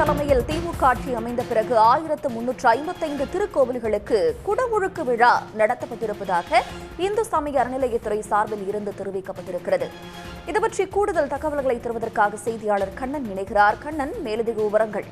தலைமையில் திமுக ஆட்சி அமைந்த பிறகு 1355 திருக்கோவில்களுக்கு குடமுழுக்கு விழா நடத்தப்பட்டிருப்பதாக இந்து சமய அறநிலையத்துறை சார்பில் இருந்து தெரிவிக்கப்பட்டிருக்கிறது. இதுபற்றி கூடுதல் தகவல்களை தருவதற்காக செய்தியாளர் கண்ணன் இணைகிறார். கண்ணன், மேலதிக விவரங்கள்.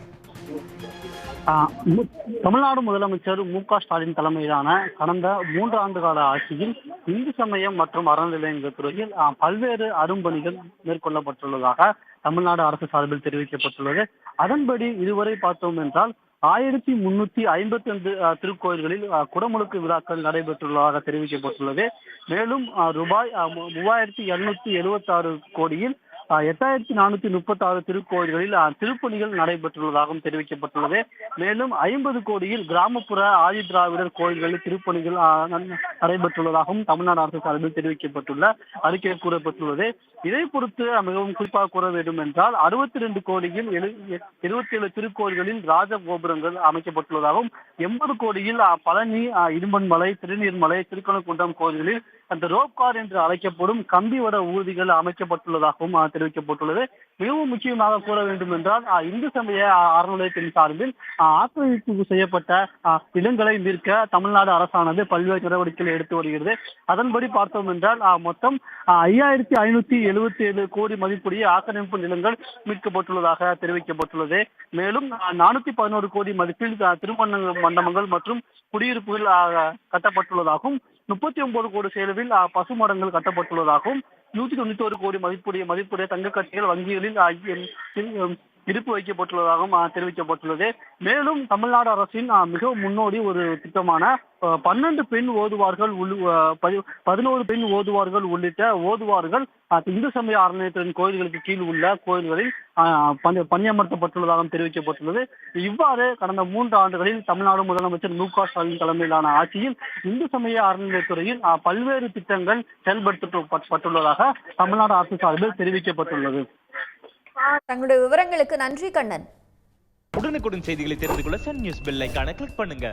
தமிழ்நாடு முதலமைச்சர் மு.க.ஸ்டாலின் தலைமையிலான கடந்த 3 ஆண்டு கால ஆட்சியில் இந்து சமயம் மற்றும் அறநிலையங்கள் துறையில் பல்வேறு அரும்பணிகள் மேற்கொள்ளப்பட்டுள்ளதாக தமிழ்நாடு அரசு சார்பில் தெரிவிக்கப்பட்டுள்ளது. அதன்படி இதுவரை பார்த்தோம் என்றால் 1355 திருக்கோயில்களில் குடமுழுக்கு விழாக்கள் நடைபெற்றுள்ளதாக தெரிவிக்கப்பட்டுள்ளது. மேலும் ரூபாய் 3276 கோடியில் 8436 திருக்கோயில்களில் திருப்பணிகள் நடைபெற்றுள்ளதாகவும் தெரிவிக்கப்பட்டுள்ளது. மேலும் 50 கோடியில் கிராமப்புற ஆதி திராவிடர் கோயில்களில் திருப்பணிகள் நடைபெற்றுள்ளதாகவும் தமிழ்நாடு அரசு சார்பில் தெரிவிக்கப்பட்டுள்ள அறிக்கையில் கூறப்பட்டுள்ளது. இதை பொறுத்து மிகவும் குறிப்பாக கூற வேண்டும் என்றால் 62 கோடியில் 27 திருக்கோயில்களில் ராஜகோபுரங்கள் அமைக்கப்பட்டுள்ளதாகவும் 80 கோடியில் பழனி, இடும்பன்மலை, திருநீர்மலை, திருக்கணக்குன்றம் கோயில்களில் அந்த ரோப்கார் என்று அழைக்கப்படும் கம்பிவட ஊர்திகள் அமைக்கப்பட்டுள்ளதாகவும் தெரிவிக்கப்பட்டுள்ளது. மிகவும் முக்கியமாக கூற வேண்டும் என்றால் இந்து சமய அறநிலையத்தின் சார்பில் ஆக்கிரமிப்பு செய்யப்பட்ட இடங்களை மீட்க தமிழ்நாடு அரசானது பல்வேறு நடவடிக்கைகளை எடுத்து வருகிறது. அதன்படி பார்த்தோம் என்றால் மொத்தம் 5577 கோடி மதிப்புடைய ஆக்கிரமிப்பு நிலங்கள் மீட்கப்பட்டுள்ளதாக தெரிவிக்கப்பட்டுள்ளது. மேலும் 411 கோடி மதிப்பில் திருமண மண்டபங்கள் மற்றும் குடியிருப்புகள் கட்டப்பட்டுள்ளதாகவும் 39 கோடி செலவில் பசுமடங்கள் கட்டப்பட்டுள்ளதாகவும் 191 கோடி மதிப்புடைய தங்கக்கட்டிகள் வங்கிகளில் இருப்பு வைக்கப்பட்டுள்ளதாகவும் தெரிவிக்கப்பட்டுள்ளது. மேலும் தமிழ்நாடு அரசின் மிகவும் முன்னோடி ஒரு திட்டமான 12 பெண் ஓதுவார்கள் 11 பெண் ஓதுவார்கள் உள்ளிட்ட ஓதுவார்கள் இந்து சமய அறநிலையத்தின் கோயில்களுக்கு கீழ் உள்ள கோயில்களில் பணியமர்த்தப்பட்டுள்ளதாகவும் தெரிவிக்கப்பட்டுள்ளது. இவ்வாறு கடந்த 3 ஆண்டுகளில் தமிழ்நாடு முதலமைச்சர் மு.க.ஸ்டாலின் தலைமையிலான ஆட்சியில் இந்து சமய அறநிலையத்துறையில் பல்வேறு திட்டங்கள் செயல்படுத்தப்பட்டுள்ளதாக தமிழ்நாடு அரசு சார்பில் தெரிவிக்கப்பட்டுள்ளது. தங்களுடைய விவரங்களுக்கு நன்றி கண்ணன். உடனுக்குடன் செய்திகளை தெரிந்து கொள்ள சன் நியூஸ் பெல் ஐகானை கிளிக் பண்ணுங்க.